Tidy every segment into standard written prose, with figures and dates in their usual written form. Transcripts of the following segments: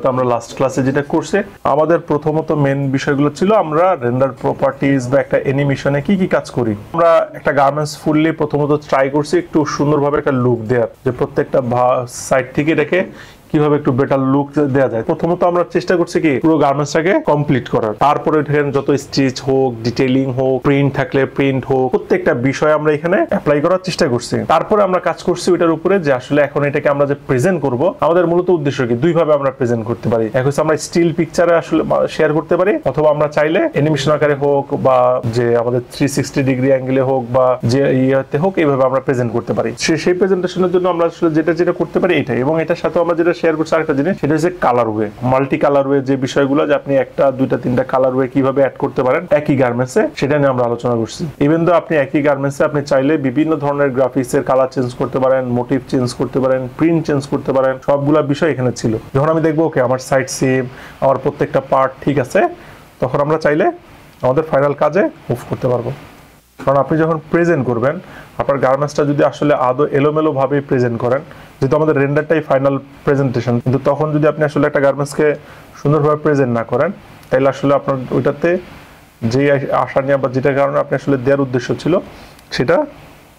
আমরা লাস্ট ক্লাসে যেটা করছি আমাদের প্রথমত মেন বিষয়গুলো ছিল আমরা রেন্ডার প্রপার্টিজ বা একটা অ্যানিমেশনে কি কি কাজ করি। আমরা একটা গার্মেন্টস ফুললি প্রথমত ট্রাই করছি একটু সুন্দরভাবে একটা লুক দেওয়ার, যে প্রত্যেকটা সাইড থেকে রেখে কিভাবে একটু বেটার লুক দেওয়া যায়। প্রথমত আমরা চেষ্টা করছি কি পুরো গার্মেন্টসটাকে কমপ্লিট করার, তারপরে এখানে যত স্টিচ হোক, ডিটেইলিং হোক, প্রিন্ট থাকলে প্রিন্ট হোক, প্রত্যেকটা বিষয় আমরা এখানে অ্যাপ্লাই করার চেষ্টা করছি। তারপরে আমরা কাজ করছি ওইটার উপরে যে আসলে এখন এটাকে আমরা যে প্রেজেন্ট করব, আমাদের মূলত উদ্দেশ্য কি দুইভাবে আমরা প্রেজেন্ট করতে পারি। এক হচ্ছে আমরা স্টিল পিকচারে আসলে শেয়ার করতে পারি, অথবা আমরা চাইলে অ্যানিমেশন আকারে হোক বা যে আমাদের 360 ডিগ্রি অ্যাঙ্গেলে হোক বা যে ইয়েতে হোক, এইভাবে আমরা প্রেজেন্ট করতে পারি। সেই প্রেজেন্টেশনের জন্য আমরা আসলে যেটা করতে পারি এটাই। এবং এটার সাথে আমরা যেটা শেয়ার করছি আরেকটা জিনিস, সেটা হচ্ছে colour way, multi colour way, যে বিষয়গুলো যে আপনি একটা দুইটা তিনটা কালার ওয়ে কিভাবে অ্যাড করতে পারেন একই গার্মেন্টসে, সেটা নিয়ে আমরা আলোচনা করছি। ইভেন দো আপনি একই গার্মেন্টসে আপনি চাইলে বিভিন্ন ধরনের গ্রাফিক্সের কালার চেঞ্জ করতে পারেন, মোটিভ চেঞ্জ করতে পারেন, প্রিন্ট চেঞ্জ করতে পারেন, সবগুলা বিষয় এখানে ছিল। যখন আমি দেখবো ওকে আমার সাইড সেম, আমার প্রত্যেকটা পার্ট ঠিক আছে, তখন আমরা চাইলে আমাদের ফাইনাল কাজে মুভ করতে পারবো। কারণ আপনি যখন প্রেজেন্ট করবেন আপনার গার্মেন্টসটা যদি আসলে আদৌ এলোমেলো ভাবে প্রেজেন্ট করেন, যেহেতু আমাদের রেন্ডারটাই ফাইনাল প্রেজেন্টেশন, কিন্তু তখন যদি আপনি আসলে একটা গার্মেন্টসকে সুন্দরভাবে প্রেজেন্ট না করেন, তাহলে আসলে আপনার ওইটাতে যে আশা নিয়ে বা যেটার কারণে আপনি আসলে দেওয়ার উদ্দেশ্য ছিল সেটা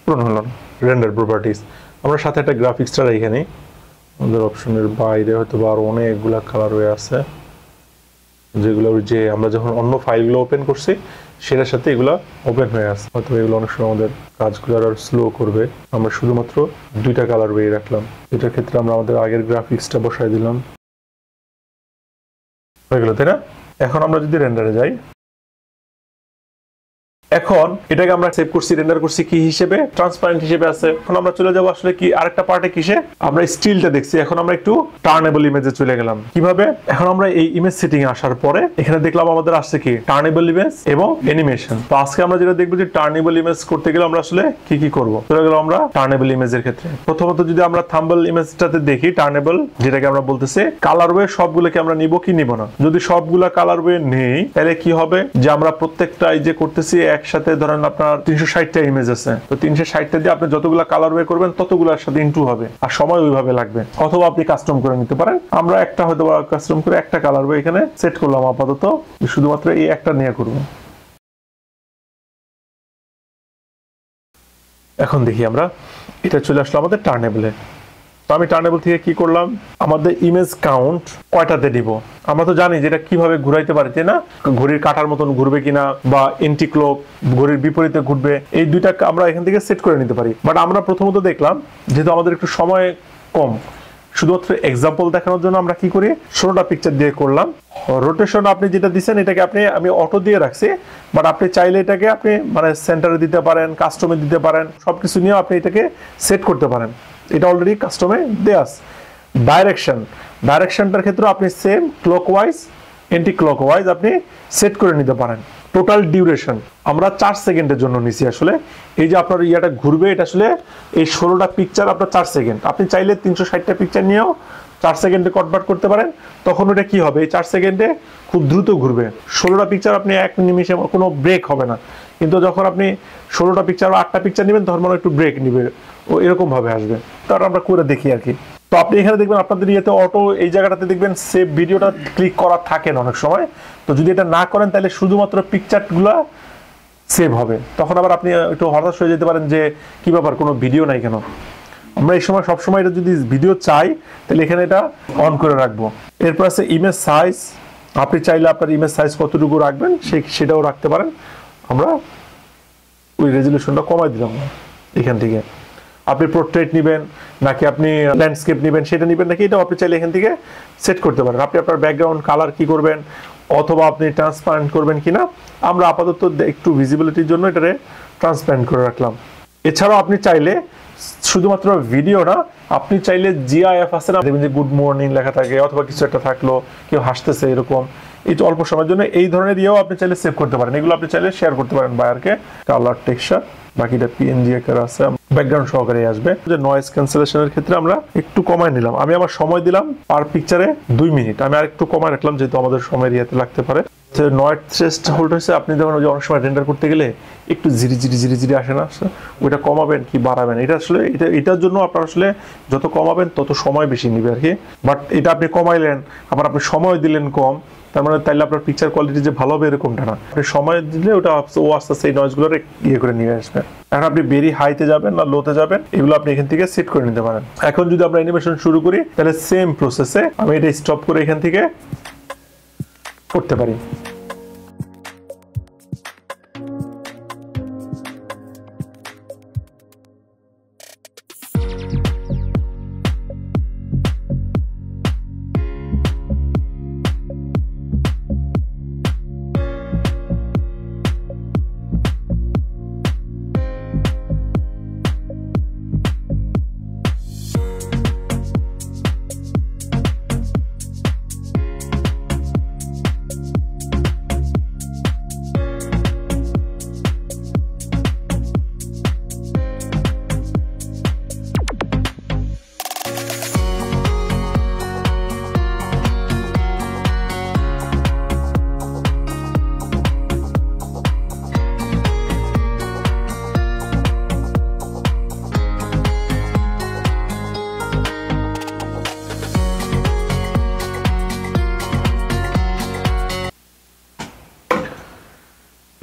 পূরণ হলো না। রেন্ডার প্রপার্টিস আমরা সাথে একটা গ্রাফিক্সটা এখানে আমাদের অপশনের বাইরে হয়তো বা আরো অনেকগুলা কালার হয়ে আছে, যেগুলো যে আমরা যখন অন্য ফাইলগুলো ওপেন করছি সেটার সাথে এগুলো ওপেন হয়ে আসে। হয়তো এগুলো অনেক সময় আমাদের কাজগুলো আর স্লো করবে। আমরা শুধুমাত্র দুইটা কালার ওয়ে রাখলাম, এটার ক্ষেত্রে আমরা আমাদের আগের গ্রাফিক্সটা বসাই দিলাম, হয়ে গেল, তাই না? এখন আমরা যদি রেন্ডারে যাই, এখন এটাকে আমরা সেভ করছি, রেন্ডার করছি কি হিসেবে, ট্রান্সপারেন্ট হিসেবে আছে। এখন আমরা চলে যাব আসলে কি আরেকটা পার্টে, কিসে আমরা স্টিলটা দেখছি, এখন আমরা একটু টার্নেবল ইমেজে চলে গেলাম। কিভাবে? এখন আমরা এই ইমেজ সেটিং এ আসার পরে এখানে দেখলাম আমাদের আসছে কি টার্নেবল ইমেজ এবং অ্যানিমেশন। তো আজকে আমরা যেটা দেখবো যে টার্নেবল ইমেজ করতে গেলে আমরা আসলে কি কি করব। চলে গেলাম আমরা টার্নেবল ইমেজের ক্ষেত্রে। প্রথমত যদি আমরা থাম্বনেল ইমেজটাতে দেখি, টার্নেবল যেটাকে আমরা বলতেছি কালার ওয়ে সবগুলোকে আমরা নিব কি নিব না। যদি সবগুলা কালার ওয়ে নেই তাহলে কি হবে, যে আমরা প্রত্যেকটা এই যে করতেছি একসাথে, ধরেন আপনার 360টা ইমেজ আছে, তো 360টা দিয়ে আপনি যতগুলা কালার ওয়ে করবেন ততগুলোর সাথে ইনটু হবে, আর সময় ওইভাবে লাগবে। অথবা আপনি কাস্টম করে নিতে পারেন। আমরা একটা হয়তো কাস্টম করে একটা কালার ওয়ে এখানে সেট করলাম, আপাতত শুধুমাত্র এই একটা নিয়ে করব। এখন দেখি আমরা এটা চলে আসলো আমাদের টার্নেবলে। তো আমি টার্নেবল থেকে কি করলাম, আমাদের ইমেজ কাউন্ট কয়টাতে দিব। আমরা তো জানি যেটা কিভাবে ঘুরাইতে পারি, তাই না? ঘড়ির কাটার মতন ঘুরবে কিনা বা এন্টি ক্লক ঘড়ির বিপরীতে ঘুরবে, এই দুইটা আমরা এখান থেকে সেট করে নিতে পারি। বাট আমরা প্রথমত দেখলাম যেহেতু আমাদের একটু সময় কম, শুধুমাত্র এক্সাম্পল দেখানোর জন্য আমরা কি করি 16টা পিকচার দিয়ে করলাম। রোটেশন আপনি যেটা দিচ্ছেন এটাকে আমি অটো দিয়ে রাখছি, বাট আপনি চাইলে এটাকে আপনি মানে সেন্টারে দিতে পারেন, কাস্টমে দিতে পারেন, সবকিছু নিয়ে আপনি এটাকে সেট করতে পারেন। এটা অলরেডি কাস্টমে দেয়া আছে। ডাইরেকশনটার ক্ষেত্রে আপনি সেম ক্লকওয়াইজ এন্টি ক্লকওয়াইজ আপনি সেট করে নিতে পারেন। টোটাল ডিউরেশন আমরা 4 সেকেন্ডের জন্য নিছি। আসলে এই যে আপনার ইয়াটা ঘুরবে, এটা আসলে এই 16টা পিকচার আপনার 4 সেকেন্ড। আপনি চাইলে 360টা পিকচার নিয়েও 4 সেকেন্ডে কনভার্ট করতে পারেন। তখন ওটা কি হবে, এই 4 সেকেন্ডে খুব দ্রুত ঘুরবে। 16টা পিকচার আপনি এক নিমিষে কোনো ব্রেক হবে না। কিন্তু যখন আপনি 16টা পিকচার বা 8টা পিকচার নেবেন তখন একটু ব্রেক নিবে, ও এরকম ভাবে আসবে। তার আমরা করে দেখি আর কি। তো আপনি এখানে দেখবেন আপনাদের ইয়েতে অটো এই জায়গাটাতে দেখবেন সেভ ভিডিওটা ক্লিক করা থাকে না অনেক সময়। তো যদি এটা না করেন তাহলে শুধুমাত্র পিকচারগুলো সেভ হবে। তখন আবার আপনি একটু হতাশ হয়ে যেতে পারেন যে কি ব্যাপার, কোনো ভিডিও নাই কেন। আমরা এই সময় সবসময় এটা যদি ভিডিও চাই তাহলে এখানে এটা অন করে রাখবো। এরপর আছে ইমেজ সাইজ। আপনি চাইলে আপনার ইমেজ সাইজ কতটুকু রাখবেন সেটাও রাখতে পারেন। আমরা ওই রেজলিউশনটা কমাই দিলাম এখান থেকে। আপনি পোর্ট্রেট নেবেন নাকি আপনি ল্যান্ডস্কেপ নেবেন সেটা নেবেন নাকি, এটাও আপনি চাইলে এখান থেকে সেট করতে পারেন। আপনি আপনার ব্যাকগ্রাউন্ড কালার কি করবেন, অথবা আপনি ট্রান্সপারেন্ট করবেন কিনা। আমরা আপাতত একটু ভিজিবিলিটির জন্য এটারে ট্রান্সপারেন্ট করে রাখলাম। এছাড়াও আপনি চাইলে শুধুমাত্র ভিডিও না, আপনি চাইলে জিআইএফ আছে না, দেখবেন যে গুড মর্নিং লেখা থাকে অথবা কিছু একটা থাকলো, কেউ হাসতেছে, এরকম এই অল্প সময়ের জন্য এই ধরনের ইয়েও আপনি চাইলে সেভ করতে পারেন। এগুলো আপনি চাইলে শেয়ার করতে পারেন বায়ারকে। কালার টেক্সচার বাকিটা পিএনজি আকারে আছে, ব্যাকগ্রাউন্ড সহকারে আসবে। যে নয়েজ ক্যান্সেলেশনের ক্ষেত্রে আমরা একটু কমায় নিলাম। আমি আমার সময় দিলাম পার পিকচারে 2 মিনিট, আমি আর একটু কমায় রাখলাম যেহেতু আমাদের সময়ের ইয়েতে লাগতে পারে। নয়েজ থ্রেশহোল্ড হচ্ছে আপনি যখন ওই যে অনেক সময় রেন্ডার করতে গেলে একটু জিরি আসে না, ওইটা কমাবেন কি বাড়াবেন, এটা আসলে এটার জন্য আপনার আসলে যত কমাবেন তত সময় বেশি নেবে আর কি। বাট এটা আপনি কমাইলেন আবার আপনি সময় দিলেন কম, তার মানে তাইলে আপনার পিকচার কোয়ালিটি যে ভালো হবে এরকমটা না। আপনি সময় দিলে ওটা ও আস্তে আস্তে এই নয়েজগুলোর ইয়ে করে নিয়ে আসবে। এখন আপনি ভেরি হাইতে যাবেন না লোতে যাবেন এগুলো আপনি এখান থেকে সেট করে নিতে পারেন। এখন যদি আমরা অ্যানিমেশন শুরু করি তাহলে সেম প্রসেসে আমি এটা স্টপ করে এখান থেকে করতে পারি।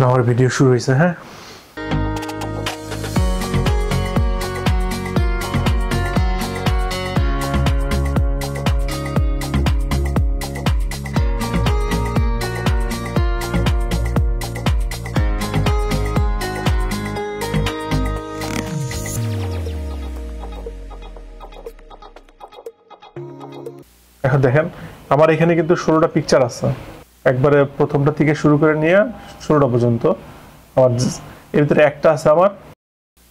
আমার ভিডিও শুরু হয়েছে। হ্যাঁ, এখন দেখেন আমার এখানে কিন্তু 16টা পিকচার আছে, একবারে প্রথমটা থেকে শুরু করে নিয়ে 16টা পর্যন্ত। আমার এর ভিতরে একটা আছে আমার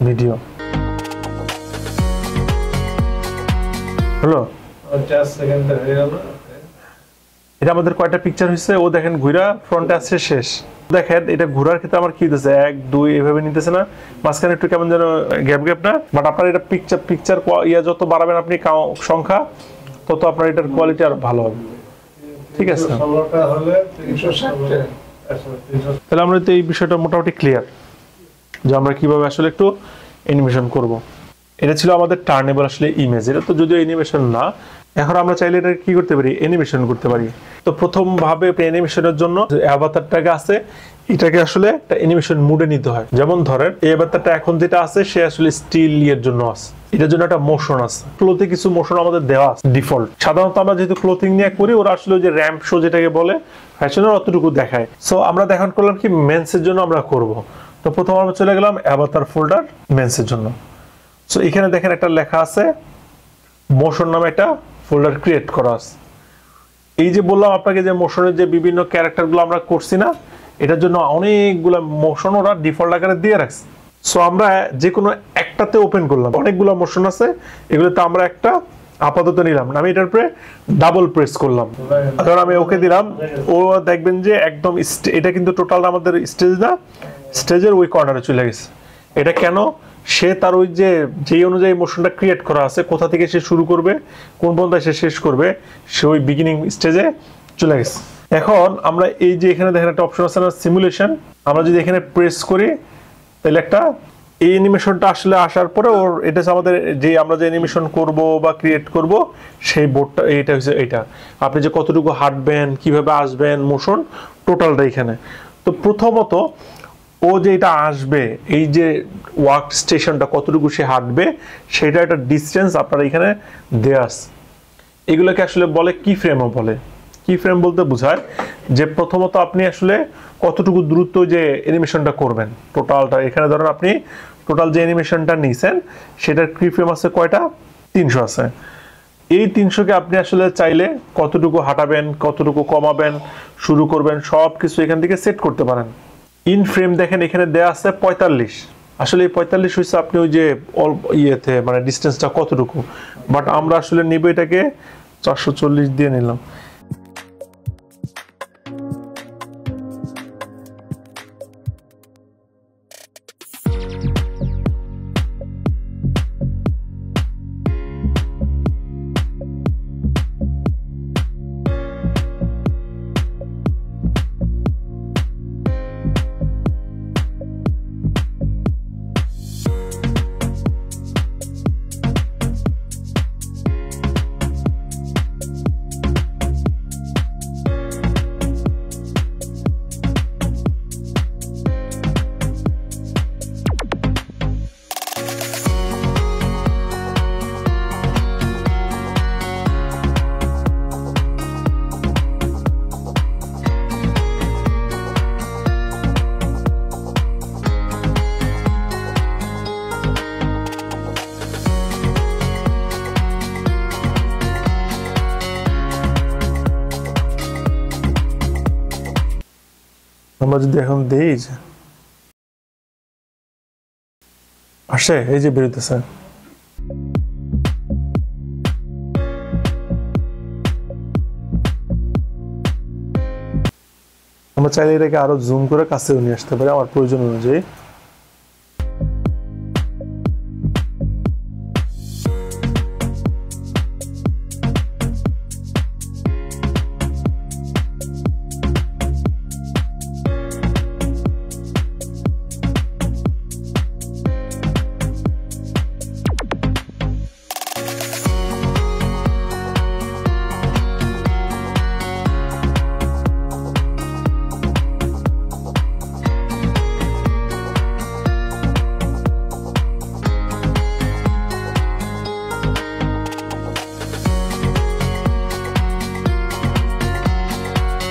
ভিডিও। হলো এটা আমাদের কয়টা পিকচার হয়েছে ও দেখেন ঘুরা ফ্রন্টে আসছে শেষ। দেখেন এটা ঘোরার ক্ষেত্রে আমার কি দিতেছে 1 2 এভাবে নিতেছে না, মাঝখানে একটু কেমন যেন গ্যাপ না। বাট আপনার এটা পিকচার ইয়া যত বাড়াবেন আপনি সংখ্যা তত আপনার এটার কোয়ালিটি আরো ভালো হবে। ঠিক আছে, তাহলে আমরা তো এই বিষয়টা মোটামুটি ক্লিয়ার যে আমরা কিভাবে আসলে একটু অ্যানিমেশন করব। এটা ছিল আমাদের টার্নেবল আসলে ইমেজ। এটা তো যদিও অ্যানিমেশন না, এখন আমরা চাইলে এটা কি করতে পারি অ্যানিমেশন করতে পারি। তো প্রথম ভাবে অ্যানিমেশনের জন্য অ্যাভাতারটাকে আছে এটাকে আসলে একটা অ্যানিমেশন মুডে নিতে হয়। যেমন ধরেন এই অ্যাভাতারটা এখন যেটা আছে সে আসলে স্টিল এর জন্য আছে, এটার জন্য একটা মোশন আছে, ক্লোথে কিছু মোশন আমাদের দেওয়া আছে ডিফল্ট। সাধারণত আমরা যেহেতু ক্লোথিং নিয়ে করি ওরা আসলে যে র্যাম্প শো যেটাকে বলে ফ্যাশনের অতটুকু দেখায়। সো আমরা দেখান করলাম কি মেন্সের জন্য আমরা করব। তো প্রথম আমরা চলে গেলাম অ্যাভাতার ফোল্ডার মেন্সের জন্য। সো এখানে দেখেন একটা লেখা আছে মোশন নামে একটা ফোল্ডার ক্রিয়েট করা আছে। এই যে বললাম আপনাকে যে মোশনের যে বিভিন্ন ক্যারেক্টারগুলো আমরা করছি না, এটার জন্য অনেকগুলো মোশন ওরা ডিফল্ট আকারে দিয়ে রাখছে। সো আমরা যে কোনো একটাতে ওপেন করলাম, অনেকগুলো মোশন আছে এগুলোতে আমরা একটা আপাতত নিলাম, আমি এটার উপরে ডাবল প্রেস করলাম, ধর আমি ওকে দিলাম। ও দেখবেন যে একদম এটা কিন্তু টোটাল আমাদের স্টেজ না, স্টেজের ওই কর্নারে চলে গেছে। এটা কেন? সে তার ওই যে যেই অনুযায়ী মোশনটা ক্রিয়েট করা আছে কোথা থেকে সে শুরু করবে কোন পর্যায়ে সে শেষ করবে সে ওই বিগিনিং স্টেজে চলে গেছে। এখন আমরা এই যে এখানে দেখেন একটা অপশন আছে না সিমুলেশন, আমরা যদি এখানে প্রেস করি তাহলে একটা এই অ্যানিমেশনটা আসলে আসার পরে ওর এটা আমাদের যে আমরা যে অ্যানিমেশন করব বা ক্রিয়েট করব সেই বোর্ডটা এইটা হচ্ছে এইটা। আপনি যে কতটুকু হাঁটবেন কিভাবে আসবেন মোশন টোটালটা এখানে। তো প্রথমত ও যে এটা আসবে এই যে ওয়ার্ক স্টেশনটা কতটুকু সে হাঁটবে সেটা একটা ডিসটেন্স আপনারা এখানে দেয়া আছে। এগুলোকে আসলে বলে কি ফ্রেমও বলে। কি ফ্রেম বলতে বোঝায় যে প্রথমত আপনি আসলে কতটুকু দ্রুত যে অ্যানিমেশনটা করবেন টোটালটা। এখানে ধরেন আপনি টোটাল যে অ্যানিমেশনটা নিছেন সেটার কি ফ্রেম আছে কয়টা 300 আছে। এই 300কে আপনি আসলে চাইলে কতটুকু হাঁটাবেন কতটুকু কমাবেন শুরু করবেন সব কিছু এখান থেকে সেট করতে পারেন। ইন ফ্রেম দেখেন এখানে দেয়া আছে 45। আসলে এই 45 হইছে আপনি ওই যে ইয়েতে মানে ডিসটেন্সটা কতটুকু, বাট আমরা আসলে নিব এটাকে 440 দিয়ে নিলাম। আমরা যদি এখন দেই যে আসে, এই যে বেরোতেছে। আমরা চাইলে এটাকে আরো জুম করে কাছে নিয়ে আসতে পারি আমার প্রয়োজন অনুযায়ী।